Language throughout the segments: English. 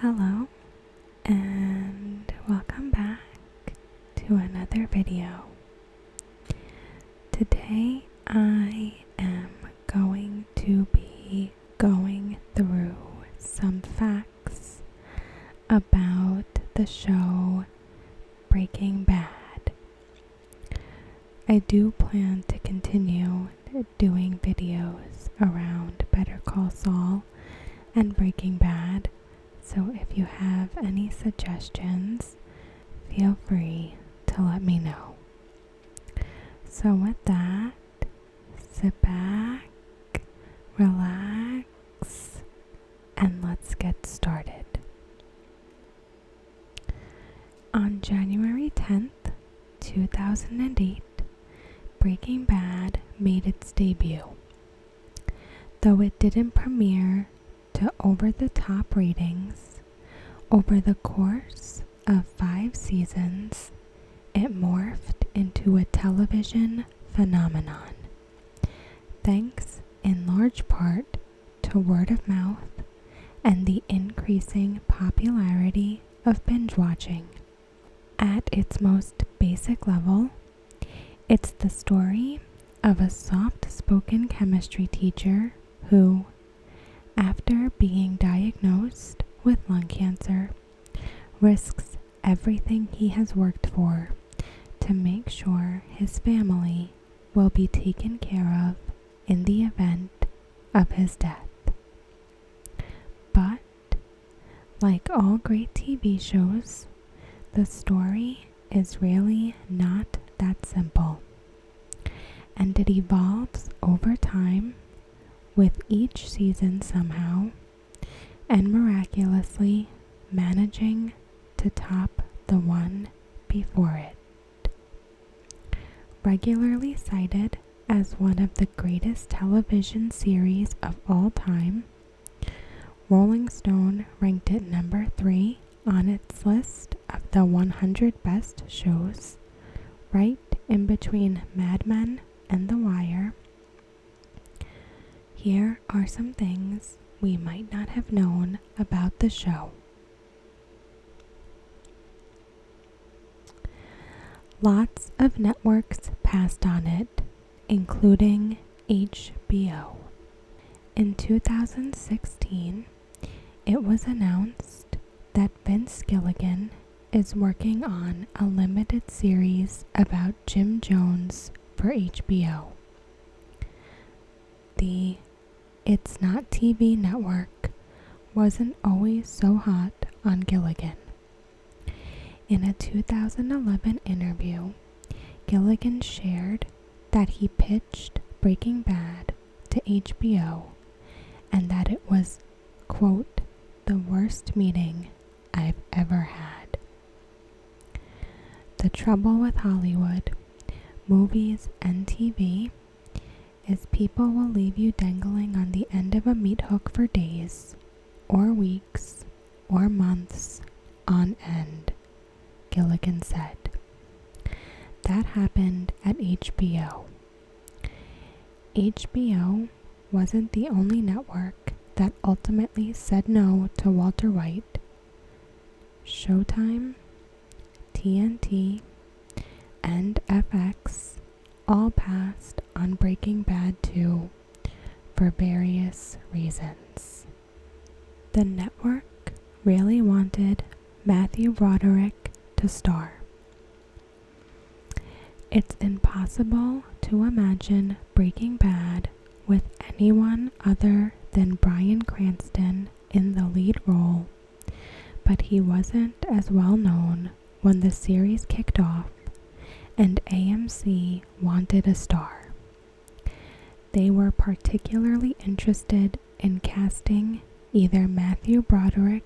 Hello and welcome back to another video. Today I am going to be going through some facts about the show Breaking Bad. I do plan to continue doing videos around Better Call Saul and Breaking Bad, so if you have any suggestions, feel free to let me know. So with that, sit back, relax, and let's get started. On January 10th, 2008, Breaking Bad made its debut. Though it didn't premiere to over-the-top ratings, over the course of 5 seasons, it morphed into a television phenomenon, thanks in large part to word of mouth and the increasing popularity of binge watching. At its most basic level, it's the story of a soft-spoken chemistry teacher who, after being diagnosed with lung cancer, risks everything he has worked for to make sure his family will be taken care of in the event of his death. But, like all great TV shows, the story is really not that simple, and it evolves over time, with each season somehow and miraculously managing to top the one before it. Regularly cited as one of the greatest television series of all time, Rolling Stone ranked it number 3 on its list of the 100 best shows, right in between Mad Men and The Wire. Here are some things we might not have known about the show. Lots of networks passed on it, including HBO. In 2016, it was announced that Vince Gilligan is working on a limited series about Jim Jones for HBO. The It's Not TV network wasn't always so hot on Gilligan. In a 2011 interview, Gilligan shared that he pitched Breaking Bad to HBO and that it was, quote, the worst meeting I've ever had. The trouble with Hollywood, movies and TV, is people will leave you dangling on the end of a meat hook for days, or weeks, or months on end, Gilligan said. That happened at HBO. HBO wasn't the only network that ultimately said no to Walter White. Showtime, TNT, and FX all passed on Breaking Bad 2 for various reasons. The network really wanted Matthew Broderick to star. It's impossible to imagine Breaking Bad with anyone other than Bryan Cranston in the lead role, but he wasn't as well known when the series kicked off and AMC wanted a star. They were particularly interested in casting either Matthew Broderick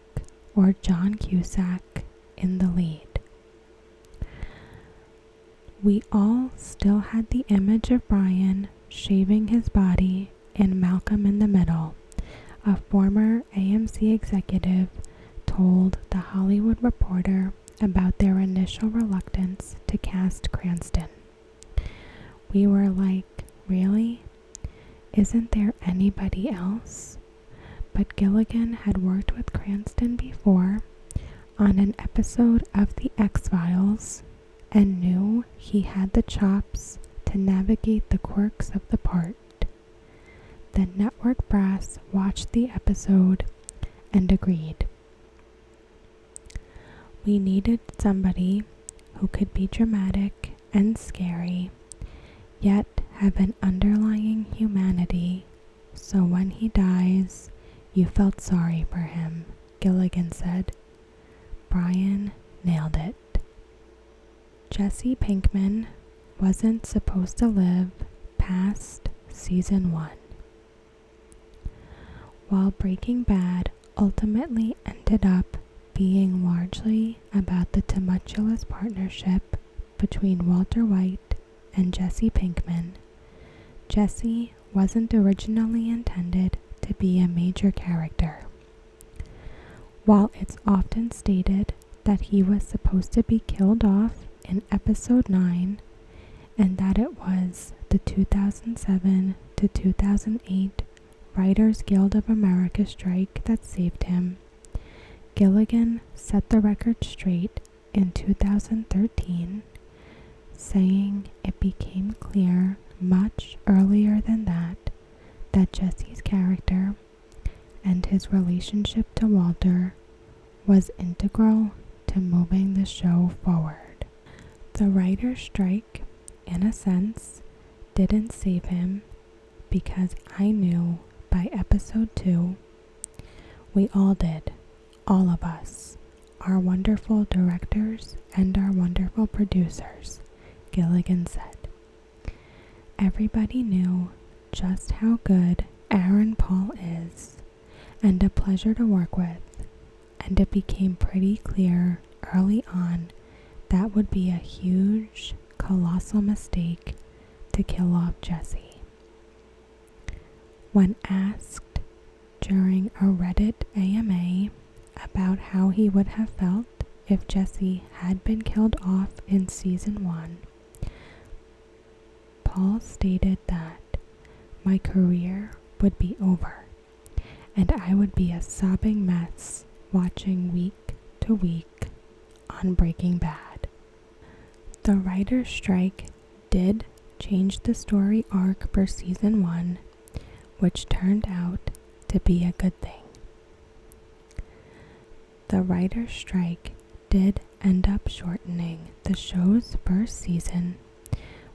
or John Cusack in the lead. We all still had the image of Brian shaving his body in Malcolm in the Middle, a former AMC executive told The Hollywood Reporter about their initial reluctance to cast Cranston. We were like, really? Isn't there anybody else? but Gilligan had worked with Cranston before on an episode of The X-Files and knew he had the chops to navigate the quirks of the part. The network brass watched the episode and agreed. We needed somebody who could be dramatic and scary, yet have an underlying humanity, so when he dies, you felt sorry for him, Gilligan said. Brian nailed it. Jesse Pinkman wasn't supposed to live past season 1. While Breaking Bad ultimately ended up being largely about the tumultuous partnership between Walter White and Jesse Pinkman, Jesse wasn't originally intended to be a major character. While it's often stated that he was supposed to be killed off in episode 9 and that it was the 2007 to 2008 Writers Guild of America strike that saved him, Gilligan set the record straight in 2013, saying it became clear much earlier than that Jesse's character and his relationship to Walter was integral to moving the show forward. The writer's strike, in a sense, didn't save him because I knew by episode 2, we all did, all of us, our wonderful directors and our wonderful producers, Gilligan said. Everybody knew just how good Aaron Paul is and a pleasure to work with, and it became pretty clear early on that would be a huge, colossal mistake to kill off Jesse. When asked during a Reddit AMA about how he would have felt if Jesse had been killed off in season 1, Paul stated that my career would be over and I would be a sobbing mess watching week to week on Breaking Bad. The writer's strike did change the story arc for season 1, which turned out to be a good thing. The writer's strike did end up shortening the show's first season,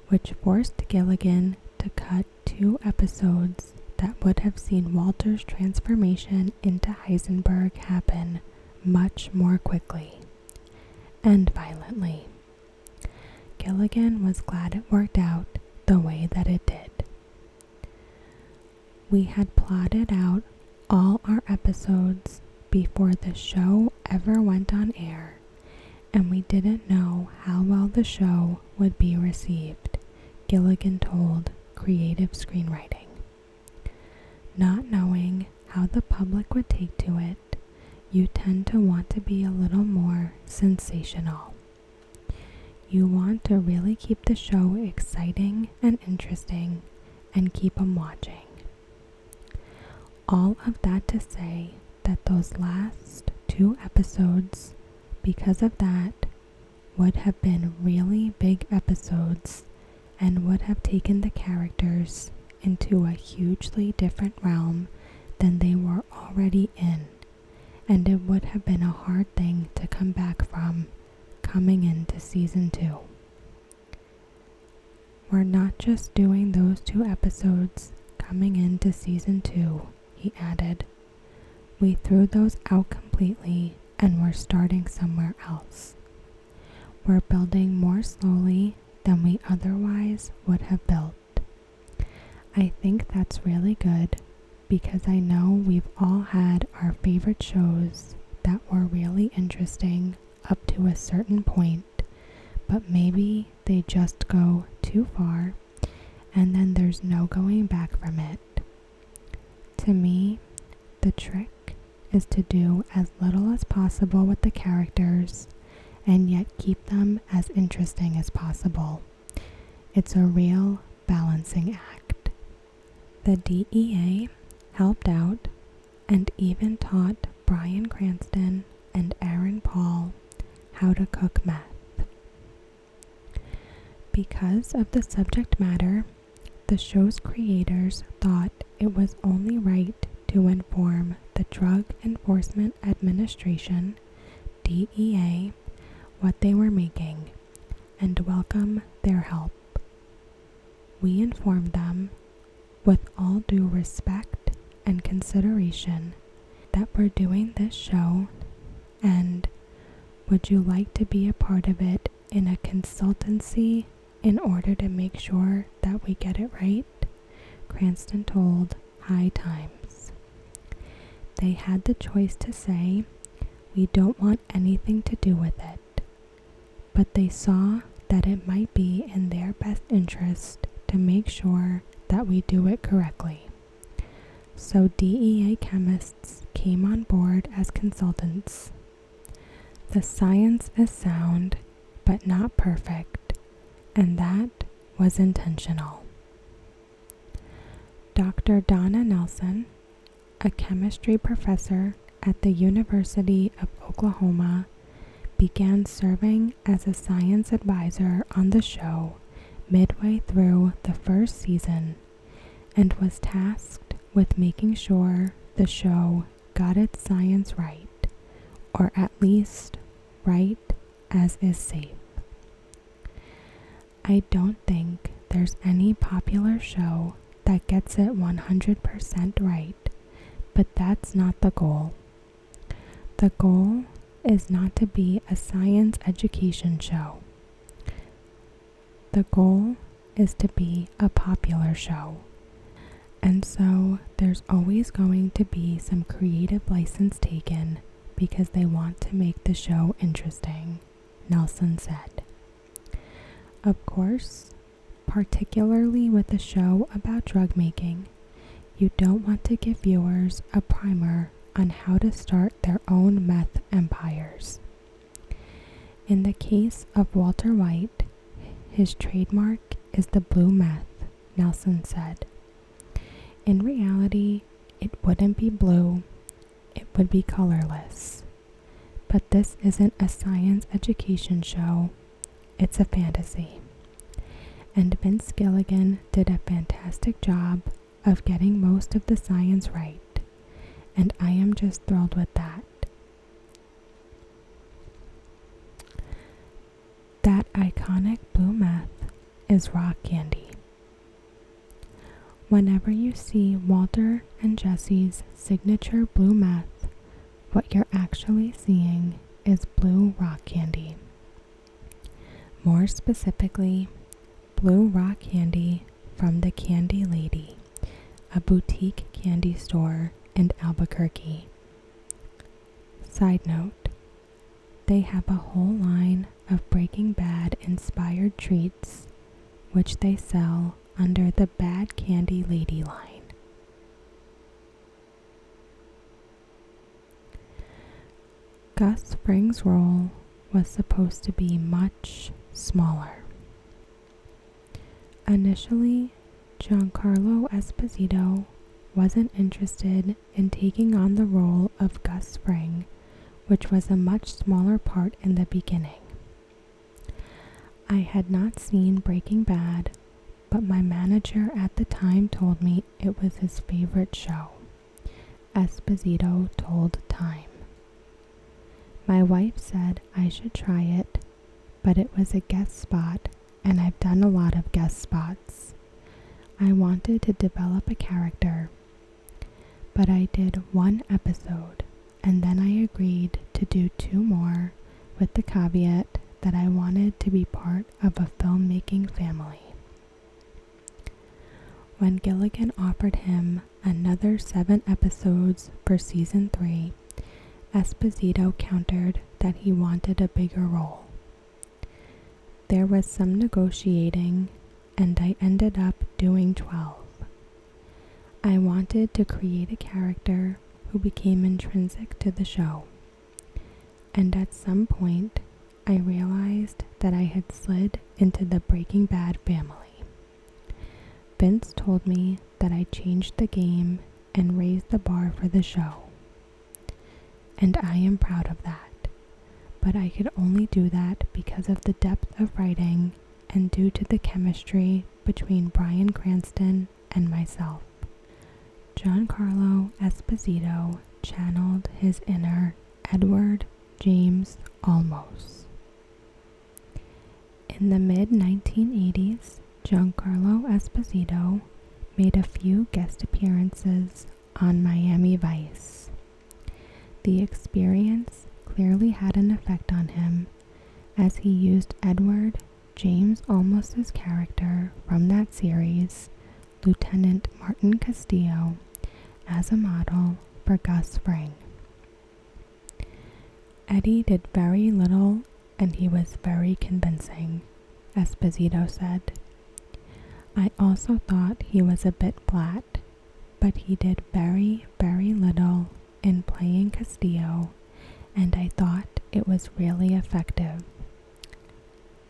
which forced Gilligan to cut 2 episodes that would have seen Walter's transformation into Heisenberg happen much more quickly and violently. Gilligan was glad it worked out the way that it did. We had plotted out all our episodes before the show ever went on air, and we didn't know how well the show would be received, Gilligan told Creative Screenwriting. Not knowing how the public would take to it, you tend to want to be a little more sensational. You want to really keep the show exciting and interesting and keep them watching. All of that to say that those last 2 episodes, because of that, would have been really big episodes and would have taken the characters into a hugely different realm than they were already in, and it would have been a hard thing to come back from coming into season 2. We're not just doing those 2 episodes coming into season 2, he added. We threw those out completely and we're starting somewhere else. We're building more slowly than we otherwise would have built. I think that's really good because I know we've all had our favorite shows that were really interesting up to a certain point, but maybe they just go too far and then there's no going back from it. To me, the trick is to do as little as possible with the characters and yet keep them as interesting as possible. It's a real balancing act. The DEA helped out and even taught Bryan Cranston and Aaron Paul how to cook meth. Because of the subject matter, the show's creators thought it was only right to inform the Drug Enforcement Administration, DEA, what they were making and welcome their help. We informed them, with all due respect and consideration, that we're doing this show, and would you like to be a part of it in a consultancy in order to make sure that we get it right? Cranston told High Times. They had the choice to say, we don't want anything to do with it, but they saw that it might be in their best interest to make sure that we do it correctly. So DEA chemists came on board as consultants. The science is sound, but not perfect, and that was intentional. Dr. Donna Nelson, a chemistry professor at the University of Oklahoma, began serving as a science advisor on the show midway through the first season and was tasked with making sure the show got its science right, or at least right as is safe. I don't think there's any popular show that gets it 100% right, but that's not the goal. The goal is not to be a science education show. The goal is to be a popular show. And so there's always going to be some creative license taken because they want to make the show interesting, Nelson said. Of course, particularly with a show about drug making, you don't want to give viewers a primer on how to start their own meth empires. In the case of Walter White, his trademark is the blue meth, Nelson said. In reality, it wouldn't be blue, it would be colorless. But this isn't a science education show, it's a fantasy. And Vince Gilligan did a fantastic job of getting most of the science right, and I am just thrilled with that. That iconic blue meth is rock candy. Whenever you see Walter and Jesse's signature blue meth, what you're actually seeing is blue rock candy. More specifically, blue rock candy from the Candy Lady, a boutique candy store in Albuquerque. Side note, they have a whole line of Breaking Bad inspired treats, which they sell under the Bad Candy Lady line. Gus Fring's role was supposed to be much smaller. Initially, Giancarlo Esposito wasn't interested in taking on the role of Gus Fring, which was a much smaller part in the beginning. I had not seen Breaking Bad, but my manager at the time told me it was his favorite show. Esposito told Time. My wife said I should try it, but it was a guest spot, and I've done a lot of guest spots. I wanted to develop a character, but I did one episode, and then I agreed to do 2 more with the caveat that I wanted to be part of a filmmaking family. When Gilligan offered him another 7 episodes for season 3, Esposito countered that he wanted a bigger role. There was some negotiating, and I ended up doing 12. I wanted to create a character who became intrinsic to the show, and at some point, I realized that I had slid into the Breaking Bad family. Vince told me that I changed the game and raised the bar for the show. And I am proud of that. But I could only do that because of the depth of writing and due to the chemistry between Bryan Cranston and myself. Giancarlo Esposito channeled his inner Edward James Olmos. In the mid-1980s, Giancarlo Esposito made a few guest appearances on Miami Vice. The experience clearly had an effect on him, as he used Edward James Olmos's character from that series, Lieutenant Martin Castillo, as a model for Gus Fring. Eddie did very little and he was very convincing, Esposito said. I also thought he was a bit flat, but he did very, very little in playing Castillo, and I thought it was really effective.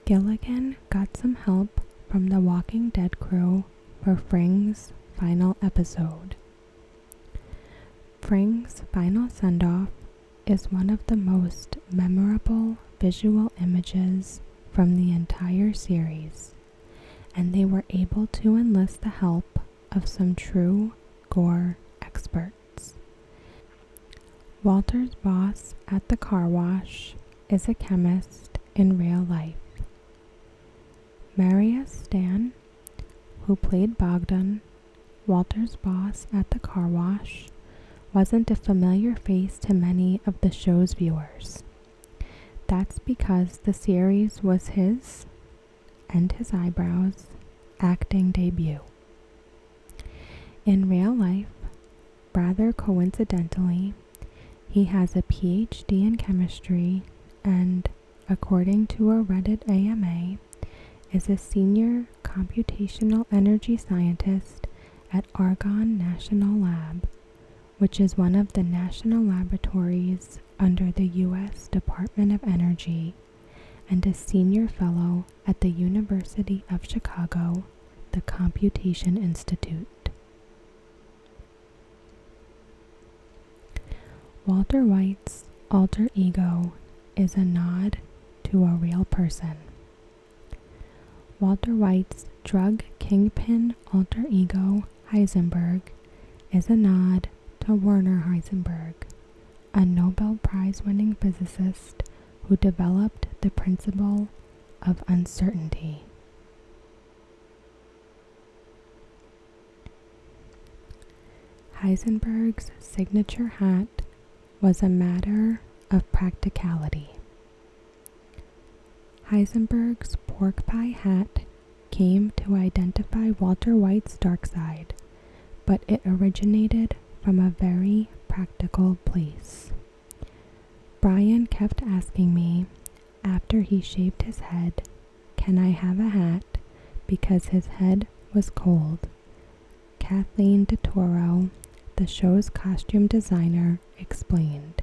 Gilligan got some help from the Walking Dead crew for Fring's final episode. Fring's final send-off is one of the most memorable visual images from the entire series, and they were able to enlist the help of some true gore experts. Walter's boss at the car wash is a chemist in real life. Marius Stan, who played Bogdan, Walter's boss at the car wash, wasn't a familiar face to many of the show's viewers. That's because the series was his, and his eyebrows, acting debut. In real life, rather coincidentally, he has a PhD in chemistry and, according to a Reddit AMA, is a senior computational energy scientist at Argonne National Lab, which is one of the national laboratories under the U.S. Department of Energy, and a senior fellow at the University of Chicago, the Computation Institute. Walter White's alter ego is a nod to a real person. Walter White's drug kingpin alter ego, Heisenberg, is a nod to Werner Heisenberg, a Nobel Prize-winning physicist who developed the principle of uncertainty. Heisenberg's signature hat was a matter of practicality. Heisenberg's pork pie hat came to identify Walter White's dark side, but it originated from a very practical place. Bryan kept asking me, after he shaved his head, can I have a hat, because his head was cold. Kathleen DeToro, the show's costume designer, explained.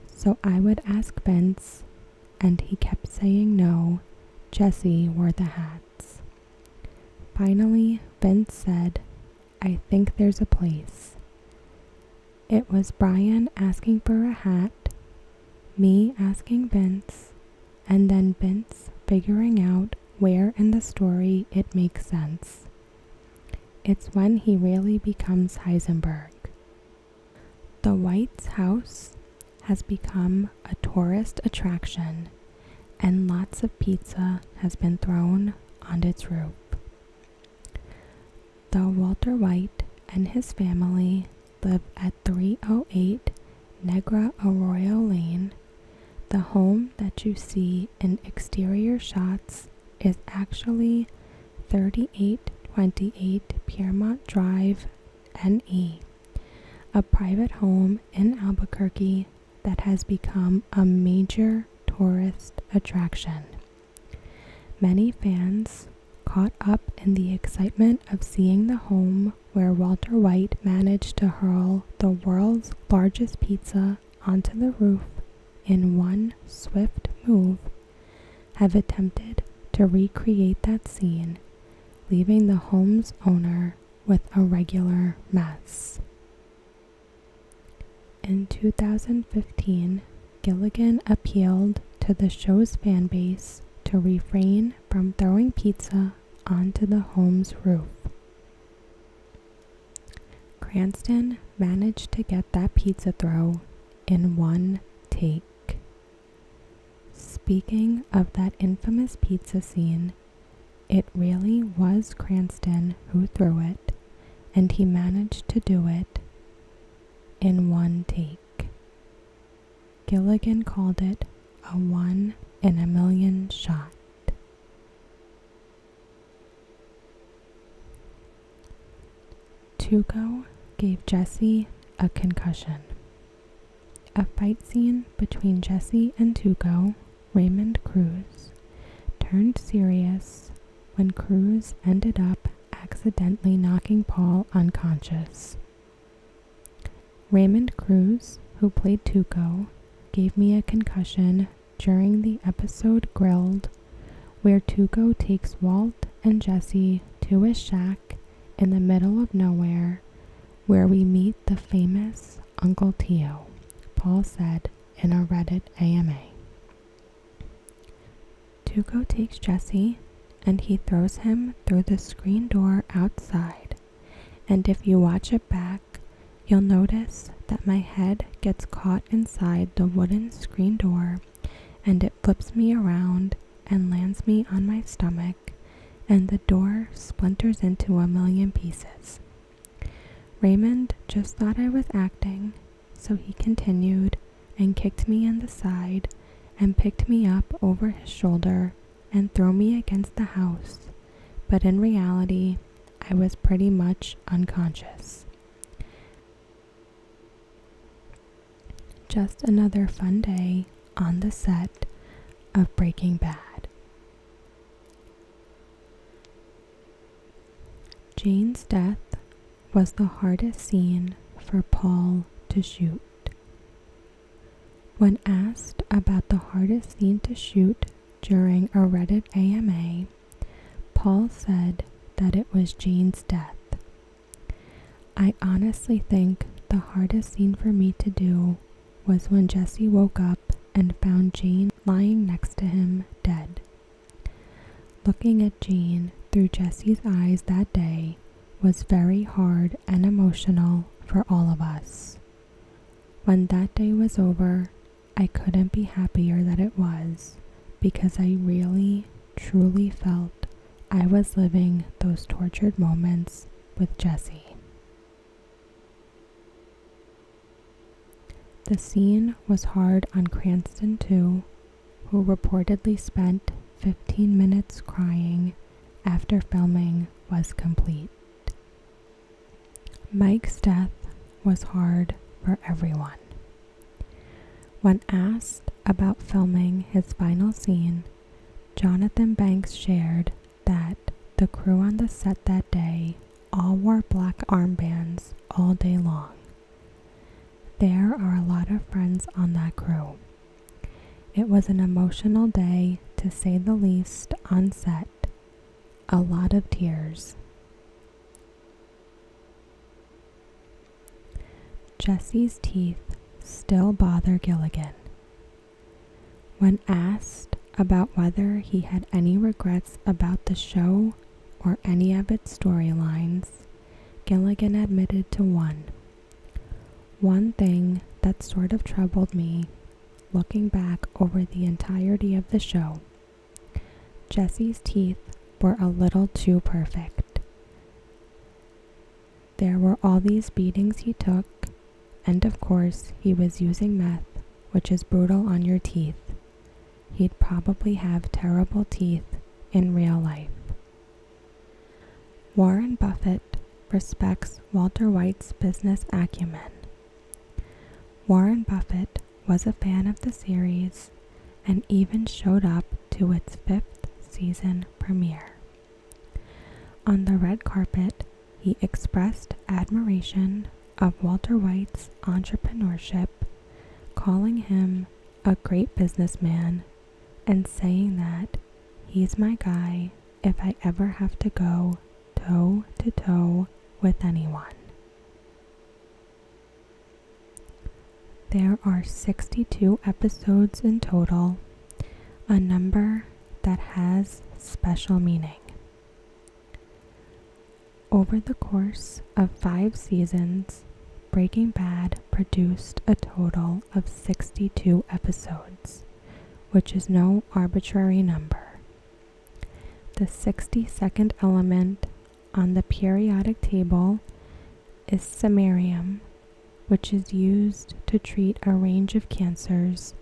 So I would ask Vince, and he kept saying no, Jesse wore the hats. Finally, Vince said, I think there's a place. It was Bryan asking for a hat, me asking Vince, and then Vince figuring out where in the story it makes sense. It's when he really becomes Heisenberg. The White's house has become a tourist attraction, and lots of pizza has been thrown on its roof. Though Walter White and his family live at 308 Negra Arroyo Lane, the home that you see in exterior shots is actually 3828 Piermont Drive, NE, a private home in Albuquerque that has become a major tourist attraction. Many fans, caught up in the excitement of seeing the home where Walter White managed to hurl the world's largest pizza onto the roof in one swift move, have attempted to recreate that scene, leaving the home's owner with a regular mess. In 2015, Gilligan appealed to the show's fan base to refrain from throwing pizza onto the home's roof. Cranston managed to get that pizza throw in one take. Speaking of that infamous pizza scene, it really was Cranston who threw it, and he managed to do it in one take. Gilligan called it a 1 in a million shot. Tuco gave Jesse a concussion. A fight scene between Jesse and Tuco, Raymond Cruz, turned serious when Cruz ended up accidentally knocking Paul unconscious. Raymond Cruz, who played Tuco, gave me a concussion during the episode Grilled, where Tuco takes Walt and Jesse to a shack in the middle of nowhere where we meet the famous Uncle Tio, Paul said in a Reddit AMA. Tuco takes Jesse and he throws him through the screen door outside, and if you watch it back, you'll notice that my head gets caught inside the wooden screen door and it flips me around and lands me on my stomach, and the door splinters into a million pieces. Raymond just thought I was acting, so he continued and kicked me in the side and picked me up over his shoulder and threw me against the house, but in reality, I was pretty much unconscious. Just another fun day on the set of Breaking Bad. Jane's death was the hardest scene for Paul to shoot. When asked about the hardest scene to shoot during a Reddit AMA, Paul said that it was Jane's death. I honestly think the hardest scene for me to do was when Jesse woke up and found Jane lying next to him dead. Looking at Jane through Jesse's eyes that day was very hard and emotional for all of us. When that day was over, I couldn't be happier that it was, because I really, truly felt I was living those tortured moments with Jesse. The scene was hard on Cranston too, who reportedly spent 15 minutes crying after filming was complete. Mike's death was hard for everyone. When asked about filming his final scene, Jonathan Banks shared that the crew on the set that day all wore black armbands all day long. There are a lot of friends on that crew. It was an emotional day, to say the least, on set. A lot of tears. Jesse's teeth still bother Gilligan. When asked about whether he had any regrets about the show or any of its storylines, Gilligan admitted to one. One thing that sort of troubled me, looking back over the entirety of the show, Jesse's teeth were a little too perfect. There were all these beatings he took, and of course he was using meth, which is brutal on your teeth. He'd probably have terrible teeth in real life. Warren Buffett respects Walter White's business acumen. Warren Buffett was a fan of the series and even showed up to its 5th season premiere. On the red carpet, he expressed admiration of Walter White's entrepreneurship, calling him a great businessman and saying that he's my guy if I ever have to go toe to toe with anyone. There are 62 episodes in total, a number that has special meaning. Over the course of 5 seasons, Breaking Bad produced a total of 62 episodes, which is no arbitrary number. The 62nd element on the periodic table is samarium, which is used to treat a range of cancers,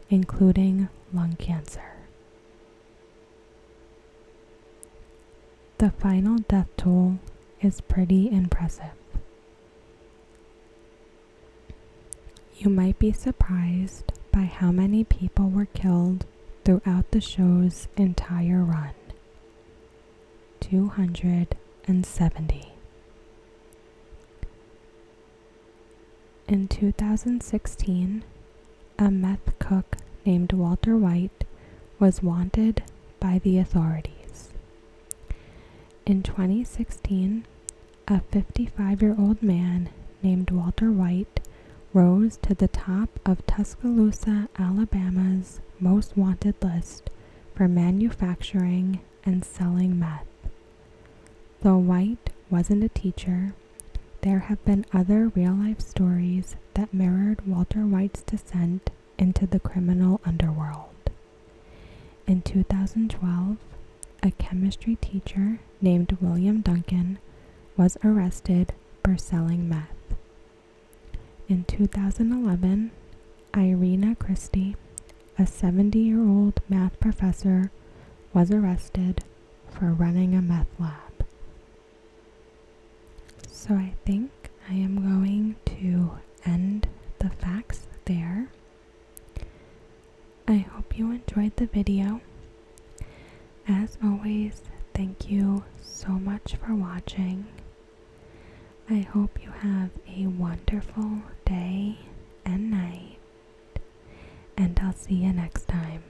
including lung cancer. The final death toll is pretty impressive. You might be surprised by how many people were killed throughout the show's entire run. 270. In 2016, a meth cook named Walter White was wanted by the authorities. In 2016, a 55-year-old man named Walter White rose to the top of Tuscaloosa, Alabama's most wanted list for manufacturing and selling meth. Though White wasn't a teacher, there have been other real-life stories that mirrored Walter White's descent into the criminal underworld. In 2012, a chemistry teacher named William Duncan was arrested for selling meth. In 2011, Irina Christie, a 70-year-old math professor, was arrested for running a meth lab. So I think I am going to end the facts there. I hope you enjoyed the video. As always, thank you so much for watching. I hope you have a wonderful day and night, and I'll see you next time.